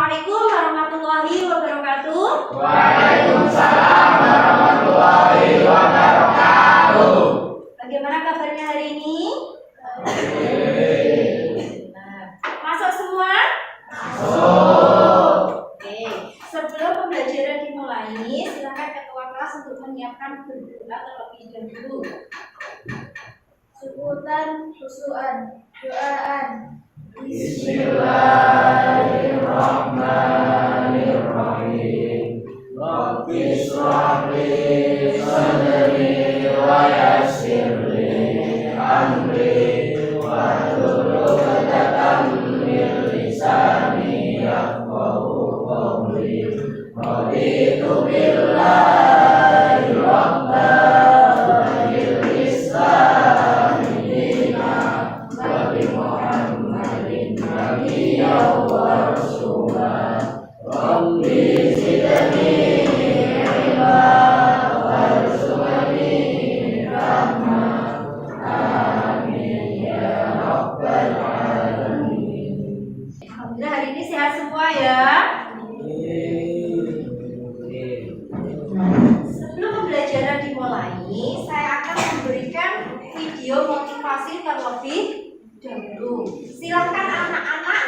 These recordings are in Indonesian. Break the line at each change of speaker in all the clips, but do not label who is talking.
Assalamualaikum warahmatullahi wabarakatuh.
Waalaikumsalam warahmatullahi wabarakatuh.
Bagaimana kabarnya hari ini? Masuk semua?
Masuk.
Oke. Sebelum pembelajaran dimulai, silakan ketua kelas untuk menyiapkan berdoa terlebih dahulu. Sukutan, khusuan, doaan.
Bismillahirrahmanirrahim. Rabbi shrah li sadri wa yassir li amri wahlul 'uqdatam min lisani yafqahu qawli. Raditu billahi rabban wa bil islami dinan wa bi Muhammadin nabiyyan wa rasulan. Rabbi zidni ilma warzuqni rahmah. Amin ya rabbal alamin.
Alhamdulillah hari ini sehat semua ya. Sebelum pembelajaran dimulai, saya akan memberikan video motivasi terlebih dahulu. Silakan anak-anak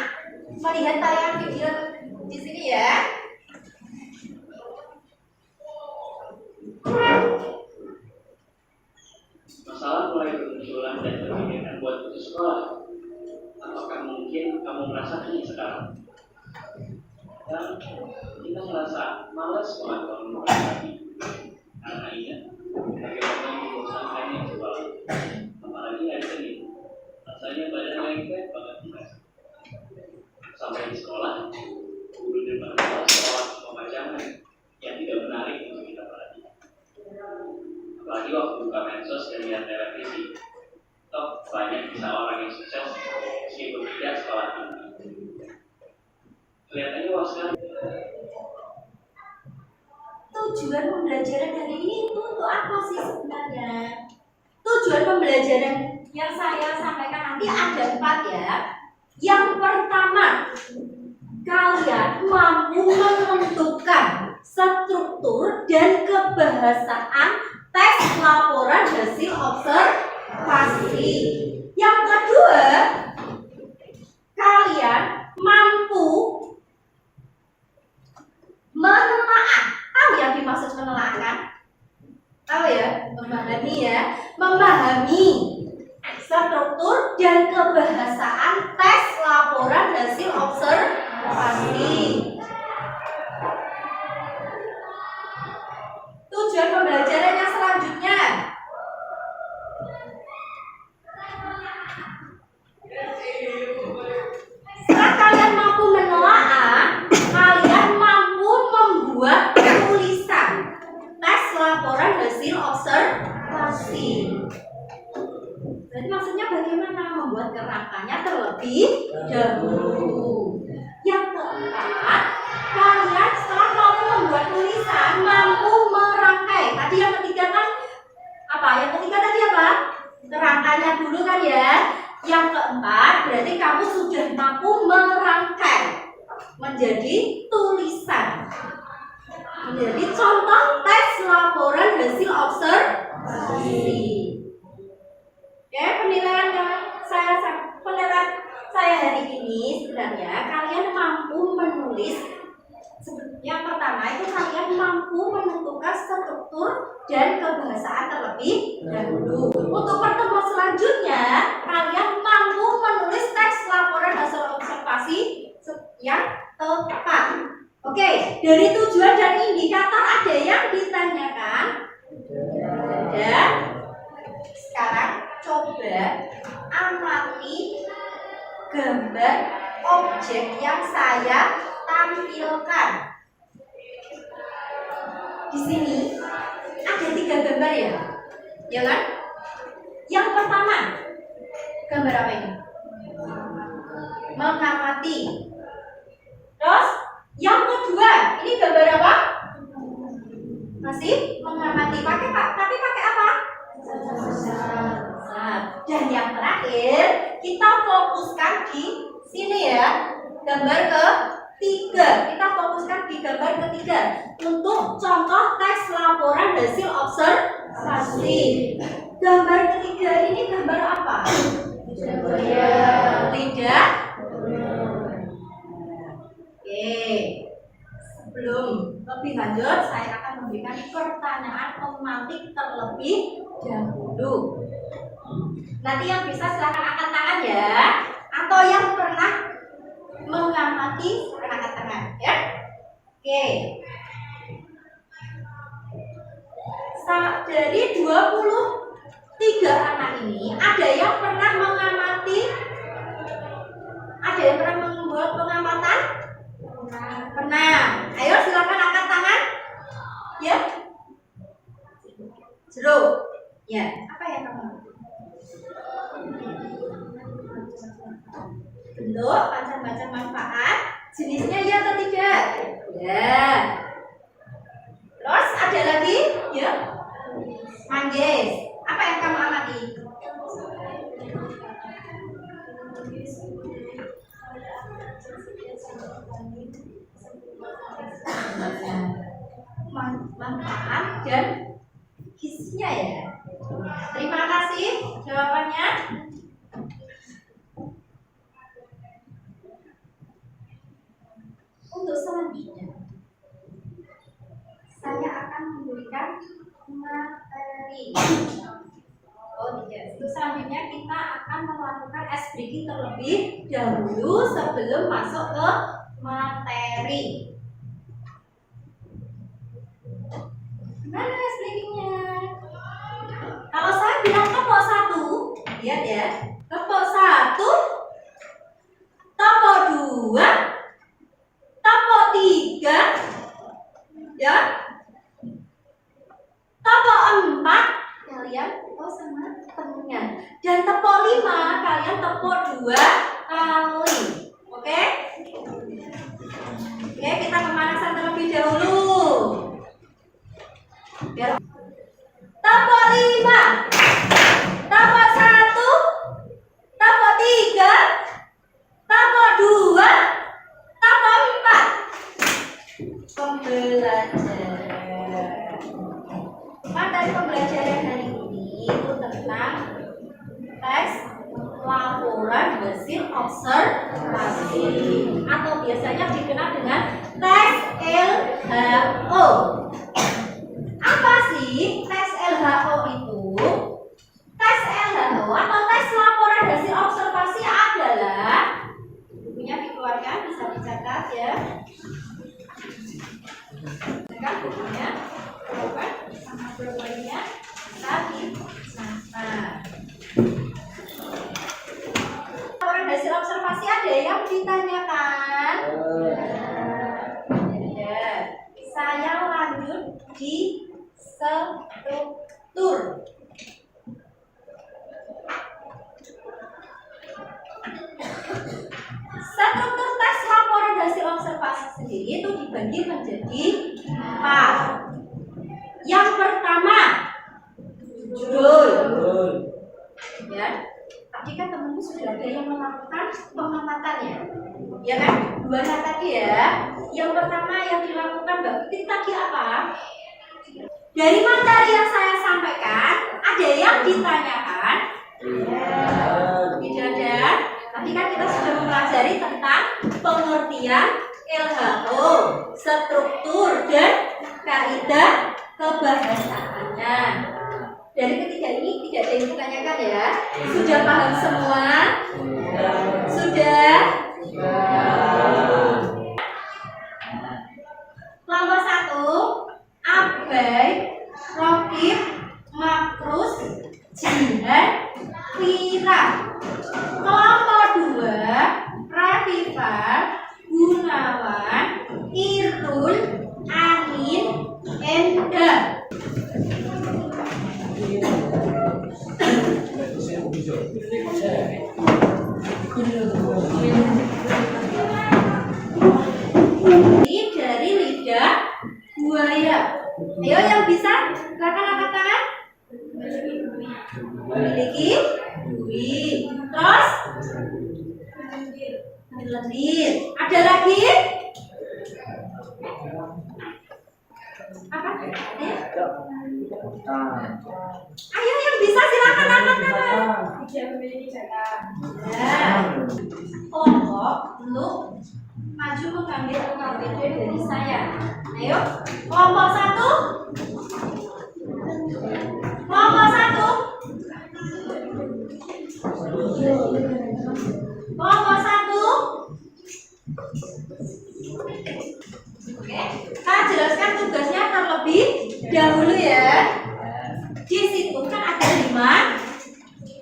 melihat tayangan video di sini ya.
Masalah mulai bermunculan dan terpikirkan buat putus sekolah. Apakah mungkin kamu merasakannya sekarang? Dan kita merasa malas banget kalau mulai lagi. Karena ingat, bagaimana membosankannya sekolah. Apalagi hari Senin, rasanya badan lengket banget merasa. Sampai di sekolah, guru dan kepala sekolah pemajangan yang tidak menarik untuk kita perhatikan. Apalagi waktu buka medsos dan lihat televisi, toh banyak kisah orang yang sukses meskipun tidak sekolah tinggi. Kelihatannya wah sekali.
Tujuan pembelajaran hari ini itu untuk apa sih sebenarnya? Tujuan pembelajaran yang saya sampaikan nanti ada 4 ya. Yang pertama, kalian mampu menentukan struktur dan kebahasaan tes laporan hasil observasi. Yang kedua, kalian mampu menelaah. Tahu yang dimaksud menelaah kan? Tahu ya? Memahami ya. Memahami struktur dan kebahasaan tes laporan hasil observasi. Tujuan pembelajaran yang selanjutnya, setelah kalian mampu menelaah, kalian mampu membuat tulisan tes laporan hasil observasi. Jadi maksudnya bagaimana membuat kerangkanya terlebih dahulu. Yang keempat, kalian setelah mampu membuat tulisan, mampu merangkai. Tadi yang ketiga kan apa? Yang ketiga tadi apa? Kerangkanya dulu kan ya. Yang keempat, berarti kamu sudah mampu merangkai menjadi tulisan. Menjadi contoh tes laporan hasil observasi. Ya, penilaian saya hari ini sebenarnya kalian mampu menulis. Yang pertama itu kalian mampu menentukan struktur dan kebahasaan terlebih dahulu. Untuk pertemuan selanjutnya, kalian mampu menulis teks laporan hasil observasi yang tepat. Oke, dari tujuan dan indikator ada yang ditanyakan? Ada. Sekarang coba amati gambar objek yang saya tampilkan. Di sini ada 3 gambar ya, ya kan? Yang pertama, gambar apa ini? Mengamati. Terus yang kedua, ini gambar apa? Masih mengamati. Tapi pakai apa? Dan yang terakhir, kita fokuskan di sini ya, gambar ke-3. ketiga. Kita fokuskan di gambar ketiga untuk contoh teks laporan hasil observasi. Gambar ketiga ini gambar apa? Lidah. Oke. Sebelum lebih lanjut, saya akan memberikan pertanyaan pematik terlebih dahulu. Nanti yang bisa silakan angkat tangan ya, atau yang pernah mengamati silakan angkat tangan ya. Oke. Jadi 23 anak ini ada yang pernah mengamati, ada yang pernah membuat pengamatan? Pernah. Ayo silakan angkat tangan. Ya. Seru. Ya. Apa yang kamu? Bentuk, macam-macam manfaat. Jenisnya ya atau tidak? Ya. Terus ada lagi? Ya. Manggis. Apa yang kamu amati? Manfaat dan gizinya ya. Terima kasih jawabannya. Untuk selanjutnya saya akan memberikan materi. Oh tidak. Untuk selanjutnya kita akan melakukan ice breaking terlebih dahulu sebelum masuk ke materi. Mana ice breakingnya? Kalau saya bilang topok 1, lihat ya. Topok 1, topok 2, topok 3, ya. Topok 4 kalian tepok sama temennya. Dan topok 5 kalian tepok 2 kali. Oke? Oke, kita pemanasan terlebih dahulu. Biar topok 5, topok 1, topok 3, topok 2, topok 4. Pembelajaran. Materi pembelajaran hari ini itu tentang teks laporan hasil observasi atau biasanya dikenal dengan tes LHO. Apa sih tes LHO itu? Tes LHO atau tes laporan hasil observasi adalah, bukunya dikeluarkan, bisa dicatat ya. Kan bukunya, bukan sama berbaliknya tadi. Nah, laporan hasil observasi ada yang ditanyakan? Ya, saya lanjut di struktur. Struktur tes laporan hasil observasi sendiri itu dibagi menjadi 4. Yang pertama, judul. Ya, tadi kan temenmu sudah ada yang melakukan pengamatan ya, ya kan? 2 tadi ya. Yang pertama yang dilakukan Mbak Fitri tadi apa? Dari materi yang saya sampaikan, ada yang ditanyakan? Tidak ada. Tadi kan kita sudah mempelajari tentang pengertian LHO, struktur dan kaidah kebahasaannya. Dari ketiga ini tidak ada yang ditanyakan ya. Sudah paham semua? Sudah? Kelompok 1, Abai, Rokib, Makrus, Jihan, Wira. Kelompok 2, Rafifah, Gunawan, Irtul, Anin, Enda. Ini dari lidah buaya. Ayo yang bisa, silakan angkat tangan. Memiliki duri. Terus lendir. Ada lagi? Apa? Ayo yang bisa silakan angkat tangan. Ya. Kelompok untuk maju mengambil KPD dari saya. Ayo, kelompok 1. Kelompok 1. Kelompok 1. Oke, saya jelaskan tugasnya terlebih dahulu ya. Di situ kan ada 5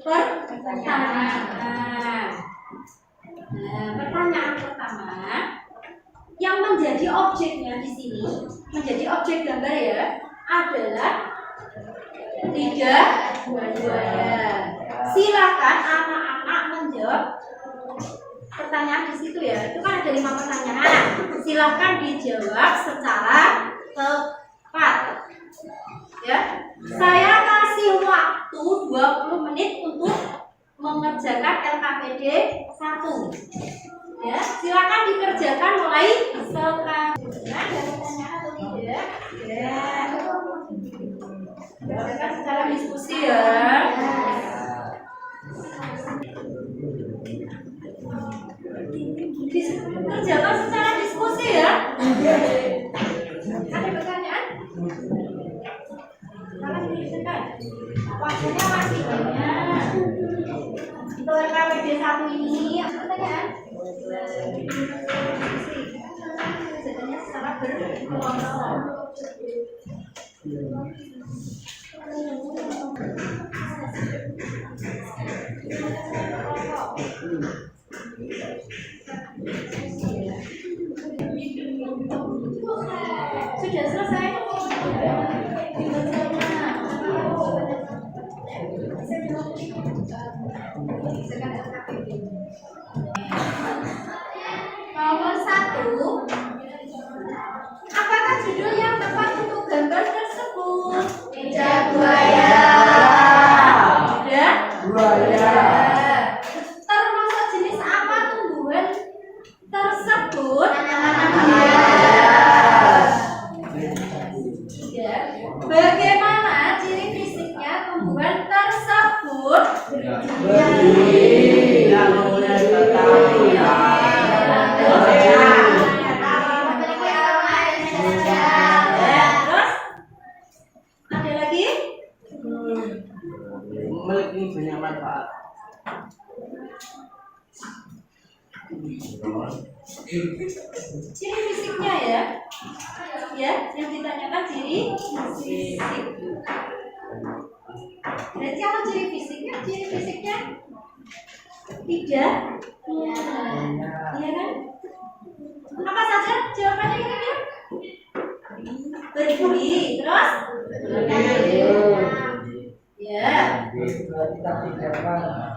pertanyaan. Nah, pertanyaan pertama yang menjadi objeknya di sini, menjadi objek gambar ya, adalah lidah buaya. Silakan anak-anak menjawab pertanyaan di situ ya. Itu kan ada 5 pertanyaan. Silakan dijawab secara tepat. Ya. Saya kasih waktu 20 menit untuk mengerjakan LKPD 1. Ya, silakan dikerjakan mulai sekarang. Ada pertanyaan atau tidak? Ya. Kerjakan secara diskusi ya. Kerjakan secara diskusi ya. Ada pertanyaan? Silakan dikerjakan. Waktunya masih banyak. Untuk LKPD 1 ini pertanyaan? Kerjakannya secara berkelompok. Sudah selesai? Nomor 1. Apakah judul yang tepat untuk gambar tersebut? Lidah buaya. Lidah buaya. Termasuk jenis apa tumbuhan tersebut? Ya. Bagaimana ciri fisiknya tumbuhan tersebut? Terus ada lagi?
Memiliki banyak manfaat.
Ciri fisiknya ya. Ya, yang ditanyakan ciri fisik. Berarti apa ciri fisiknya? Ciri fisiknya tidak. Iya kan? Apa saja jawabannya kira-kira? Berdiri, terus? Ya. Silakan jawabannya.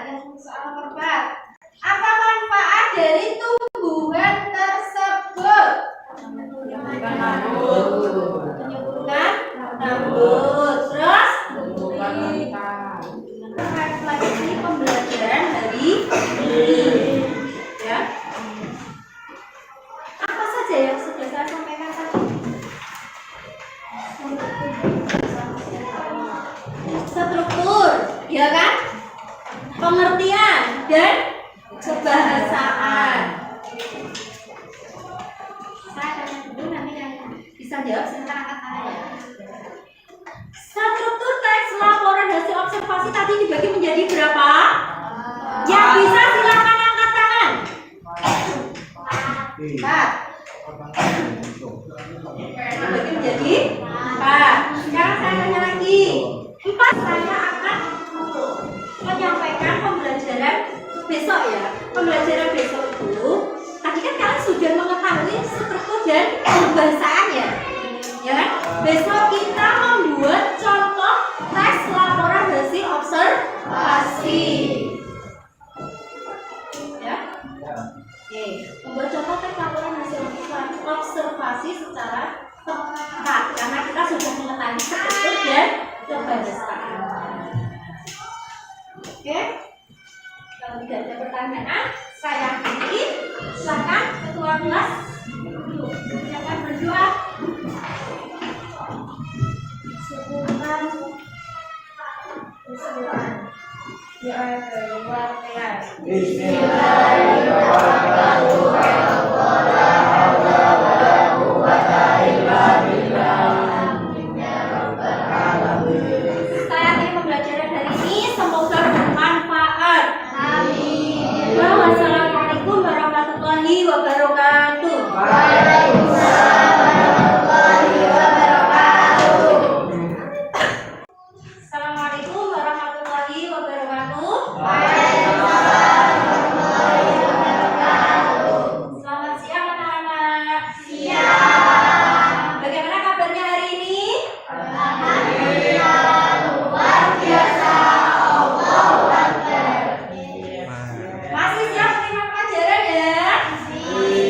Yang soal nomor 4. Apa manfaat dari tumbuhan tersebut? Menyuburkan rambut. Terus? Refleksi pembelajaran hari ini. Ya. Apa saja yang sudah saya sampaikan tadi? Struktur, ya kan? Pengertian dan kebahasaan. Saya tanya dulu, nanti yang bisa jawab silahkan angkat tangan ya. Struktur teks laporan hasil observasi tadi dibagi menjadi berapa? Yang bisa silakan angkat tangan. 4. Dibagi menjadi 4. Sekarang saya tanya lagi. 4 saya akan menyampaikan pembelajaran besok ya. Pembelajaran besok itu tadi kan kalian sudah mengetahui struktur dan pembahasan ya. Ya kan? Besok kita membuat contoh teks laporan hasil observasi. Ya. Oke, membuat contoh teks laporan hasil observasi secara tepat karena kita sudah mengetahui struktur dan pembahasan. Oke, kalau tidak ada pertanyaan, saya lagi. Silakan ketua kelas silakan berdoa. Syukurkan kesukaan doa keluar kelas. Saya ingin pembelajaran hari ini semoga bermanfaat. Amin. Wassalamualaikum warahmatullahi wabarakatuh. Assalamualaikum warahmatullahi wabarakatuh. Selamat siang anak-anak. Siang. Bagaimana kabarnya hari ini? Masih siap menerima pelajaran ya? Oke.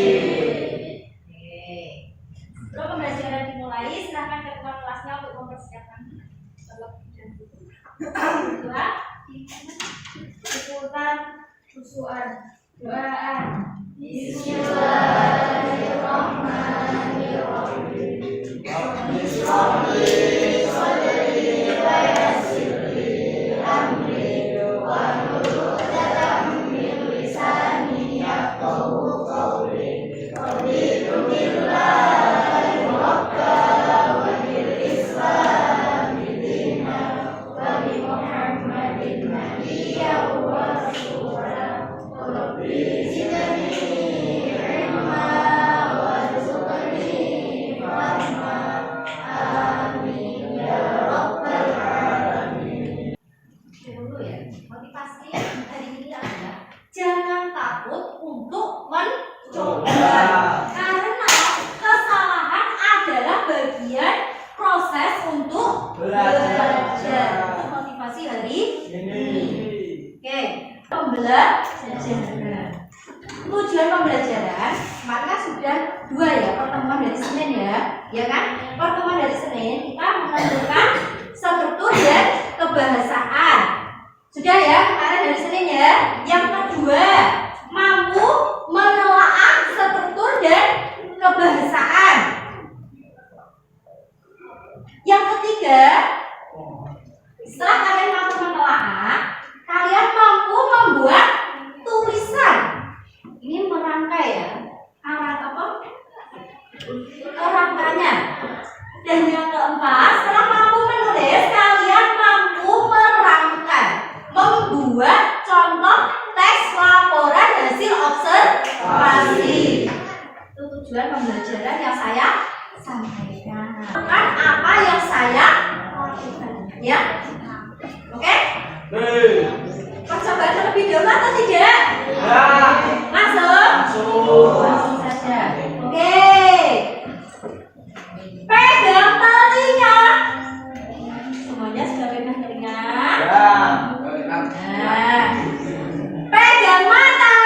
Sebelum pembelajaran dimulai, silakan ketua kelasnya untuk mempersiapkan doa, ikutan khusuan, doaan. Dulu ya, motivasi hari ini adalah jangan takut untuk mencoba. Karena kesalahan adalah bagian proses untuk belajar. Itu motivasi hari ini. Oke, pembelajaran. Tujuan pembelajaran, maka sudah dua ya, pertemuan dari Senin ya kan? Pertemuan dari Senin kita menentukan struktur dan kebahasaan. Sudah ya, kemarin dari Senin ya. Yang kedua, mampu menelaah struktur dan kebahasaan. Yang ketiga, setelah kalian mampu menelaah, kalian mampu membuat tulisan. Ini merangkai ya. Kerangkanya. Dan yang keempat, setelah mampu menulis, kalian mampu merangkai, membuat contoh teks laporan hasil observasi. Itu tujuan pembelajaran yang saya sampaikan. Bukan apa yang saya lakukan, ya. Oke? Percobaan terlebih dahulu atau tidak? Langsung saja. Oke. Pegang telinga. Semuanya sudah pegang telinga? Nah. Pegang mata.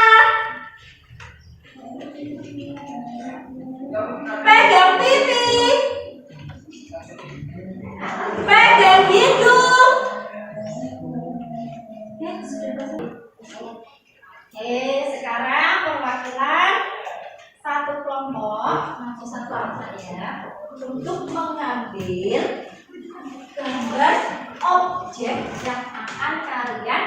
Pegang pipi. Pegang hidung. Oke, sekarang perwakilan satu kelompok masuk satu angka ya, untuk mengambil gambar objek yang akan kalian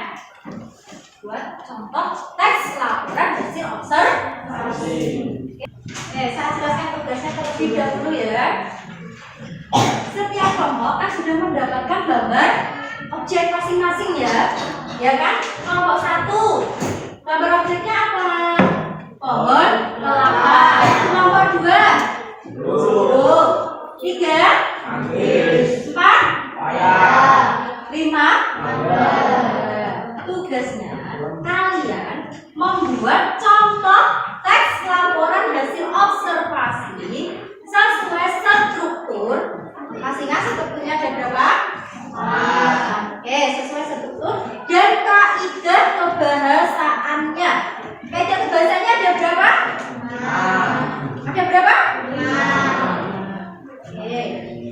buat contoh teks laporan hasil observasi. Oke, saya jelaskan tugasnya terlebih dahulu ya. Setiap kelompok kan sudah mendapatkan gambar objek masing-masing ya kan? Kelompok satu, gambar objeknya apa? Pohon kelapa. Kelompok dua, burung. Tiga, empat, lima. Tugasnya kalian membuat contoh teks laporan hasil observasi sesuai struktur. Masing-masing strukturnya ada berapa? Oke, sesuai struktur dan kaidah kebahasaannya. Kaidah kebahasaannya ada berapa? Ada berapa? Oke,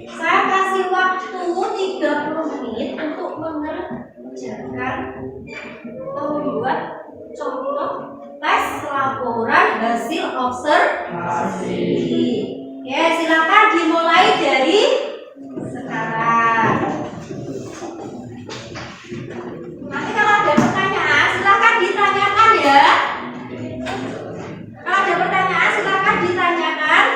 saya kasih waktu 30 menit untuk mengerjakan membuat contoh tes laporan hasil observasi. Ya, silakan dimulai dari sekarang. Nanti kalau ada pertanyaan, silakan ditanyakan ya. Kalau ada pertanyaan, silakan ditanyakan.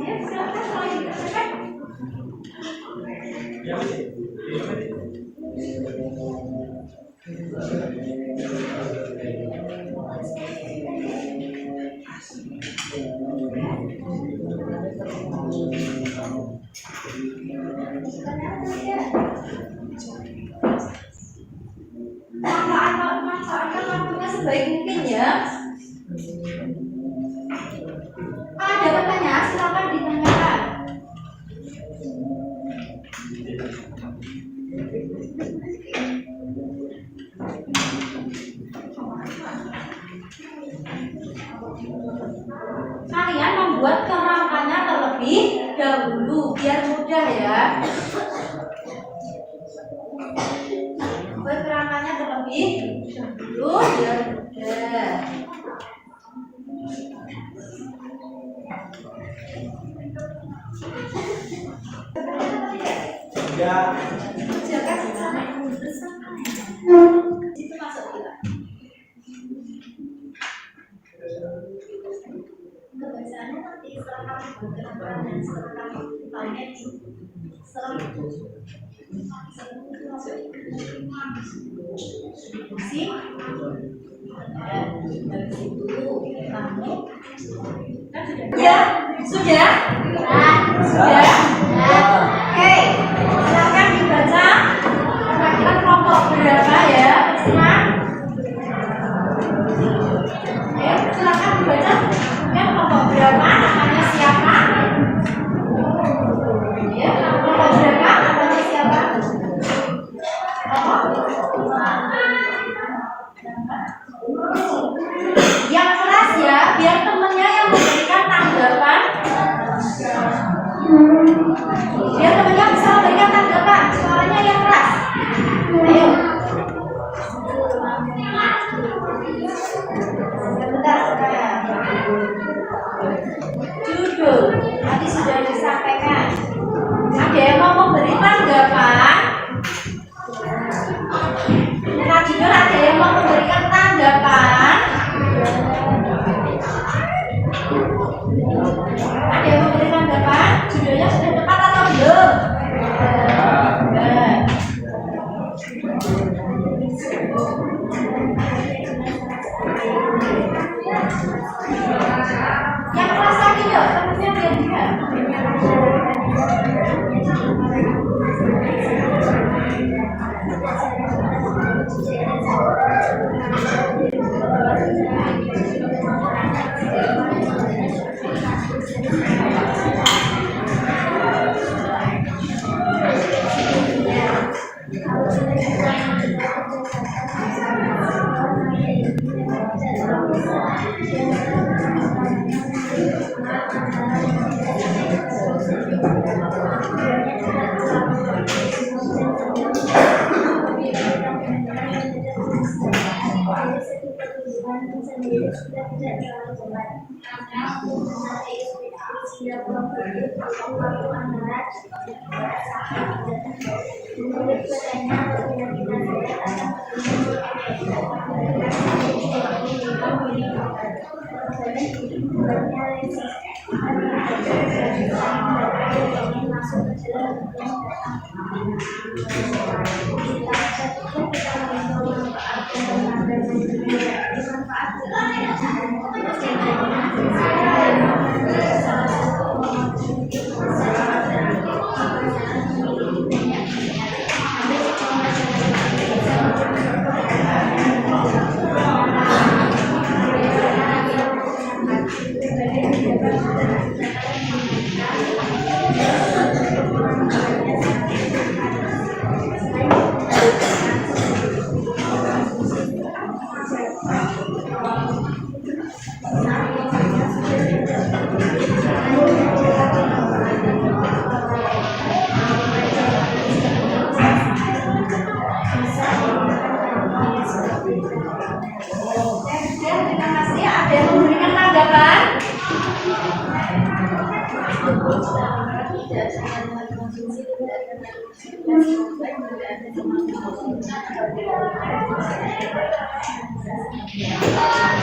Ya, silakan kalau ditanyakan. Manfaatkan waktunya sebaik mungkin ya. Kalau ada pertanyaan, silakan ditanyakan. Kalian membuat kerangkanya terlebih dahulu biar mudah ya. Buat kerangkanya terlebih dahulu biar mudah.
Ya.
Jaga sama itu masuk kita. Kebiasaannya nanti setelah kamu bergerak dan setelah kamu tanya setelah itu sih dari situ kamu kan sudah ya sudah sudah oke silakan dibaca kira-kira kelompok berapa ya Risma. Ayo silakan dibaca ya kelompok berapa namanya siapa ya kelompok berapa namanya siapa yang keras ya biar temennya yang memberikan tanggapan biar temennya bisa memberikan tanggapan suaranya yang keras ayo sebentar judul tadi sudah disampaikan ada yang mau memberi tanggapan judul ada yang mau memberikan tanggapan ada yang memberi tanggapan judulnya sudah tepat atau belum yang keras lagi yuk temennya biar juga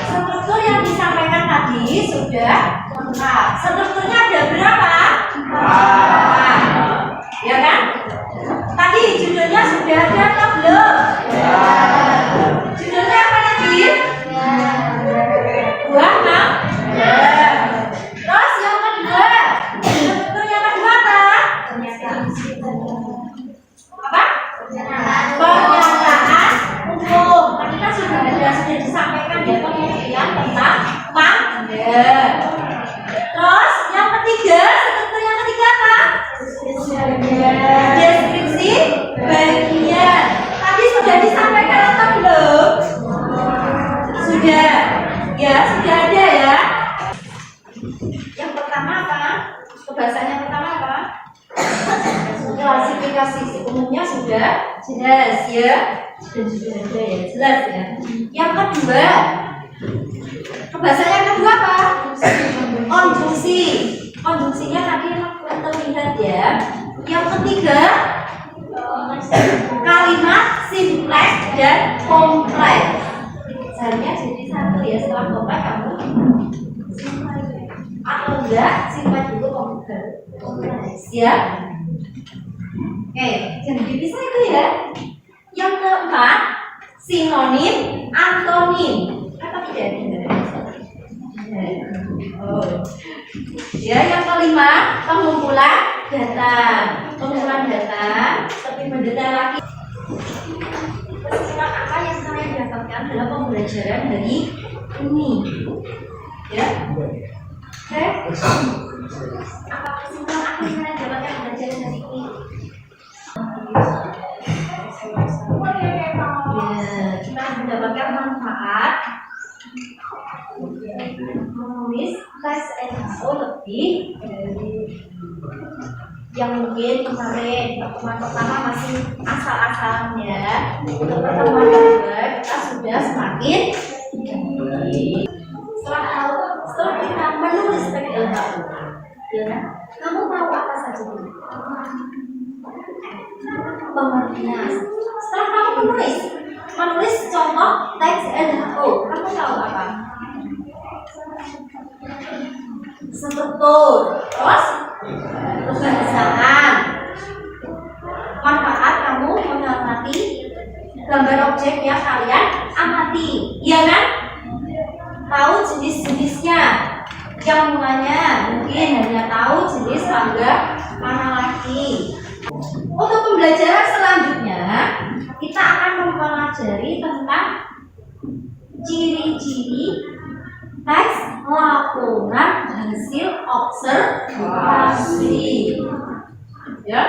Struktur yang disampaikan tadi sudah lengkap. Strukturnya ada berapa? Ya kan? Tadi judulnya sudah ada atau belum? Judulnya apa tadi? Buah mangga. Terus yang kedua, struktur yang kedua apa? Apa? Pernyataan umum. Tadi kan sudah disampaikan ya pengertian tentang mangga. Terus yang ketiga, struktur yang ketiga apa? Deskripsi bagian. Tadi sudah disampaikan atau belum? Sudah. Ya, sudah ada ya. Yang pertama apa? Pembahasan yang pertama apa? Klasifikasi umumnya sudah jelas ya. Sudah ada ya, jelas ya. Yang kedua, pembahasan yang kedua apa? Konjungsi. Konjungsinya tadi terlihat ya. Yang ketiga, kalimat simpleks dan kompleks. Seharusnya jadi satu ya, setelah kompleks kamu atau enggak simpan dulu kompleks ya. Oke, jangan dipisah itu ya. Yang keempat, sinonim, antonim. Apa tidak ada? Oh. Ya, yang kelima, pengumpulan data. Pengumpulan data, tapi mendetail lagi. Kesimpulan apa yang saya dapatkan dalam pembelajaran hari ini? Ya. Oke. Apa kesimpulan apa yang saya dapatkan pembelajaran hari ini? Ya, kita mendapatkan manfaat menulis tes SHO lebih dari yang mungkin kemarin pertemuan pertama masih asal-asalnya. Untuk pertemuan kedua kita sudah semakin setelah kita menulis teks SHO, ya kan? Kamu tahu apa saja pengertian. Setelah kamu menulis contoh teks SHO, kamu tahu apa? Struktur, terus pembahasan. Manfaat kamu mengamati gambar objek yang kalian amati, iya kan? Tahu jenis-jenisnya. Yang mulanya mungkin hanya tahu jenis mangga mana lagi. Untuk pembelajaran selanjutnya, kita akan mempelajari tentang ciri-ciri teks laporan hasil observasi. Ya.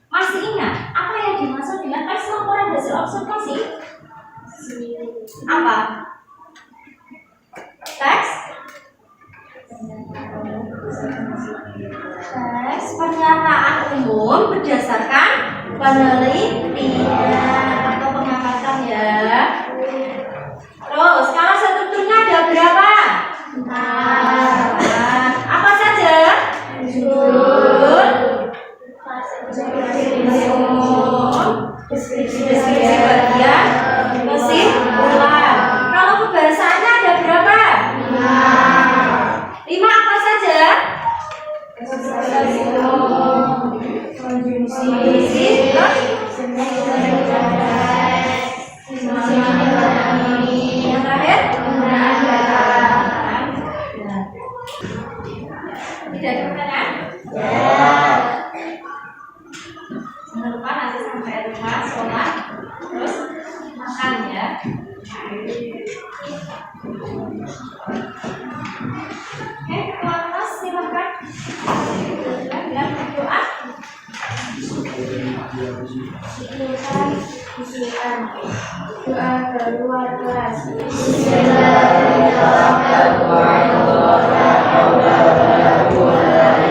Masih ingat apa yang dimaksud dengan teks laporan hasil observasi? Apa? Teks pernyataan umum berdasarkan penelitian atau pengamatan ya. Terus kalau strukturnya ada berapa? 4. Apa saja? Judul, deskripsi bagian, kesimpulan. Kalau pembahasannya ada berapa? 5 apa saja? Konjungsi, yang terakhir? Tidak ada pertanyaan? Jangan lupa nanti sampai rumah sholat, terus makan ya. Oke, kelas silakan. Bilang berdoa. Doa keluar kelas. Bismillahirrahmanirrahim.